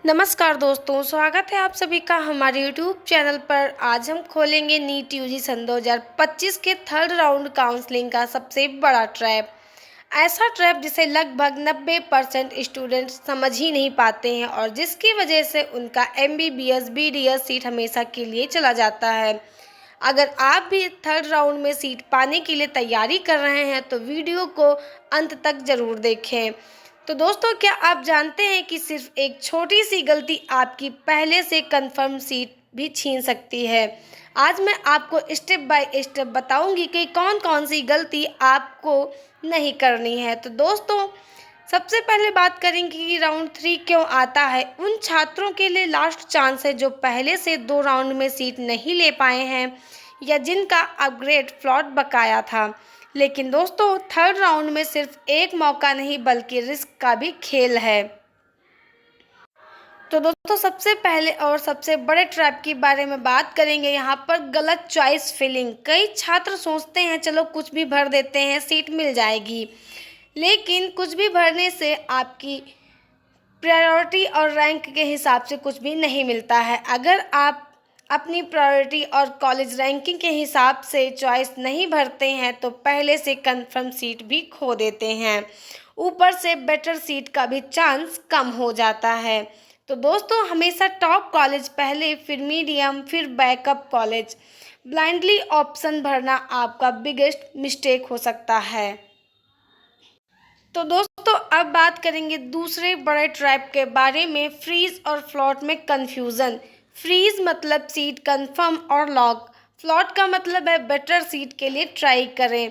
नमस्कार दोस्तों, स्वागत है आप सभी का हमारे यूट्यूब चैनल पर। आज हम खोलेंगे नीट यूजी सन 2025 के थर्ड राउंड काउंसलिंग का सबसे बड़ा ट्रैप। ऐसा ट्रैप जिसे लगभग 90% स्टूडेंट समझ ही नहीं पाते हैं और जिसकी वजह से उनका एमबीबीएस बीडीएस सीट हमेशा के लिए चला जाता है। अगर आप भी थर्ड राउंड में सीट पाने के लिए तैयारी कर रहे हैं तो वीडियो को अंत तक ज़रूर देखें। तो दोस्तों, क्या आप जानते हैं कि सिर्फ एक छोटी सी गलती आपकी पहले से कंफर्म सीट भी छीन सकती है। आज मैं आपको स्टेप बाय स्टेप बताऊंगी कि कौन कौन सी गलती आपको नहीं करनी है। तो दोस्तों, सबसे पहले बात करेंगे कि राउंड 3 क्यों आता है। उन छात्रों के लिए लास्ट चांस है जो पहले से 2 राउंड में सीट नहीं ले पाए हैं या जिनका अपग्रेड फ्लॉट बकाया था। लेकिन दोस्तों, थर्ड राउंड में सिर्फ एक मौका नहीं बल्कि रिस्क का भी खेल है। तो दोस्तों, सबसे पहले और सबसे बड़े ट्रैप के बारे में बात करेंगे। यहाँ पर गलत चॉइस फिलिंग। कई छात्र सोचते हैं चलो कुछ भी भर देते हैं, सीट मिल जाएगी। लेकिन कुछ भी भरने से आपकी प्रायोरिटी और रैंक के हिसाब से कुछ भी नहीं मिलता है। अगर आप अपनी प्रायोरिटी और कॉलेज रैंकिंग के हिसाब से चॉइस नहीं भरते हैं तो पहले से कंफर्म सीट भी खो देते हैं। ऊपर से बेटर सीट का भी चांस कम हो जाता है। तो दोस्तों, हमेशा टॉप कॉलेज पहले, फिर मीडियम, फिर बैकअप कॉलेज। ब्लाइंडली ऑप्शन भरना आपका बिगेस्ट मिस्टेक हो सकता है। तो दोस्तों, अब बात करेंगे दूसरे बड़े ट्रैप के बारे में, फ्रीज और फ्लॉट में कंफ्यूजन। फ्रीज मतलब सीट कंफर्म और लॉक। फ्लॉट का मतलब है बेटर सीट के लिए ट्राई करें।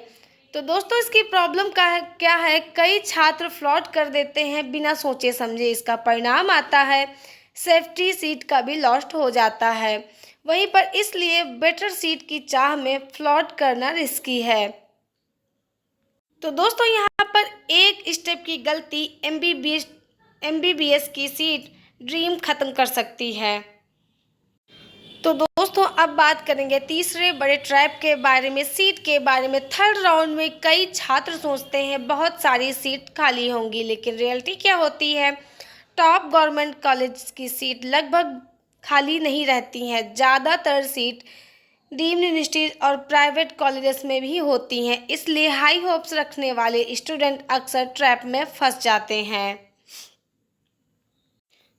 तो दोस्तों, इसकी प्रॉब्लम क्या है, कई छात्र फ्लॉट कर देते हैं बिना सोचे समझे। इसका परिणाम आता है सेफ्टी सीट का भी लॉस्ट हो जाता है। वहीं पर इसलिए बेटर सीट की चाह में फ्लॉट करना रिस्की है। तो दोस्तों, यहाँ पर एक स्टेप की गलती एमबीबीएस की सीट ड्रीम खत्म कर सकती है। तो दोस्तों, अब बात करेंगे तीसरे बड़े ट्रैप के बारे में, सीट के बारे में। थर्ड राउंड में कई छात्र सोचते हैं बहुत सारी सीट खाली होंगी, लेकिन रियलिटी क्या होती है, टॉप गवर्नमेंट कॉलेज की सीट लगभग खाली नहीं रहती हैं। ज़्यादातर सीट डीम्ड इंस्टीट्यूट और प्राइवेट कॉलेजेस में भी होती हैं। इसलिए हाई होप्स रखने वाले स्टूडेंट अक्सर ट्रैप में फंस जाते हैं।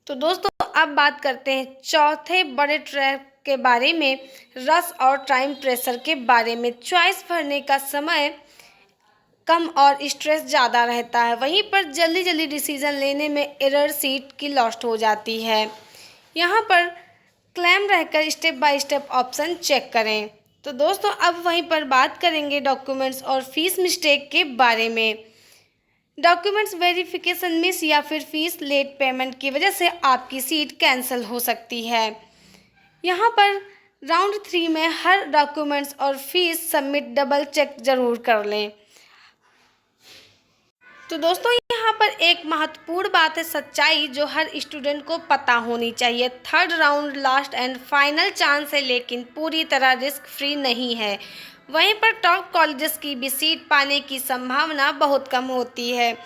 तो दोस्तों, अब बात करते हैं चौथे बड़े ट्रैप के बारे में, रश और टाइम प्रेशर के बारे में। चॉइस भरने का समय कम और स्ट्रेस ज़्यादा रहता है। वहीं पर जल्दी जल्दी डिसीजन लेने में एरर सीट की लॉस्ट हो जाती है। यहाँ पर क्लैम रहकर step by step option check करें। तो दोस्तों, अब वहीं पर बात करेंगे डॉक्यूमेंट्स और फीस मिस्टेक के बारे में। डॉक्यूमेंट्स वेरिफिकेशन मिस या फिर फीस लेट पेमेंट की वजह से आपकी सीट कैंसिल हो सकती है। यहाँ पर राउंड 3 में हर डॉक्यूमेंट्स और फीस सबमिट डबल चेक ज़रूर कर लें। तो दोस्तों, यहाँ पर एक महत्वपूर्ण बात है, सच्चाई जो हर स्टूडेंट को पता होनी चाहिए। Third round last and final chance है, लेकिन पूरी तरह रिस्क फ्री नहीं है। वहीं पर टॉप कॉलेजेस की भी सीट पाने की संभावना बहुत कम होती है।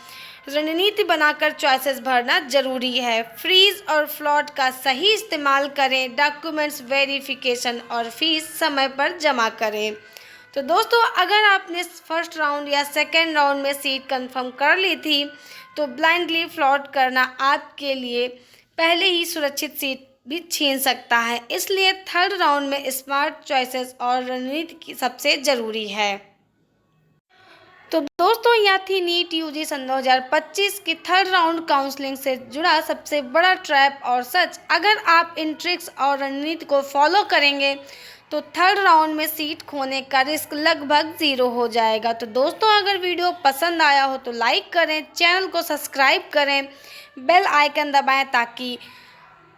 रणनीति बनाकर चॉइसेस भरना जरूरी है। फ्रीज और फ्लॉट का सही इस्तेमाल करें। डॉक्यूमेंट्स वेरिफिकेशन और फीस समय पर जमा करें। तो दोस्तों, अगर आपने फर्स्ट राउंड या सेकेंड राउंड में सीट कंफर्म कर ली थी तो ब्लाइंडली फ्लॉट करना आपके लिए पहले ही सुरक्षित सीट भी छीन सकता है। इसलिए थर्ड राउंड में स्मार्ट चॉइसेस और रणनीति सबसे ज़रूरी है। तो दोस्तों, यह थी नीट यूजी सन 2025 की थर्ड राउंड काउंसलिंग से जुड़ा सबसे बड़ा ट्रैप और सच। अगर आप इन ट्रिक्स और रणनीति को फॉलो करेंगे तो थर्ड राउंड में सीट खोने का रिस्क लगभग 0 हो जाएगा। तो दोस्तों, अगर वीडियो पसंद आया हो तो लाइक करें, चैनल को सब्सक्राइब करें, बेल आइकन दबाएं ताकि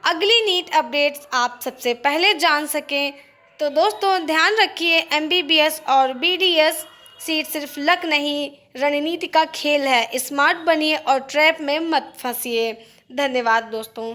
अगली नीट अपडेट्स आप सबसे पहले जान सकें। तो दोस्तों, ध्यान रखिए, एमबीबीएस और बीडीएस सीट सिर्फ लक नहीं, रणनीति का खेल है। स्मार्ट बनिए और ट्रैप में मत फंसिए। धन्यवाद दोस्तों।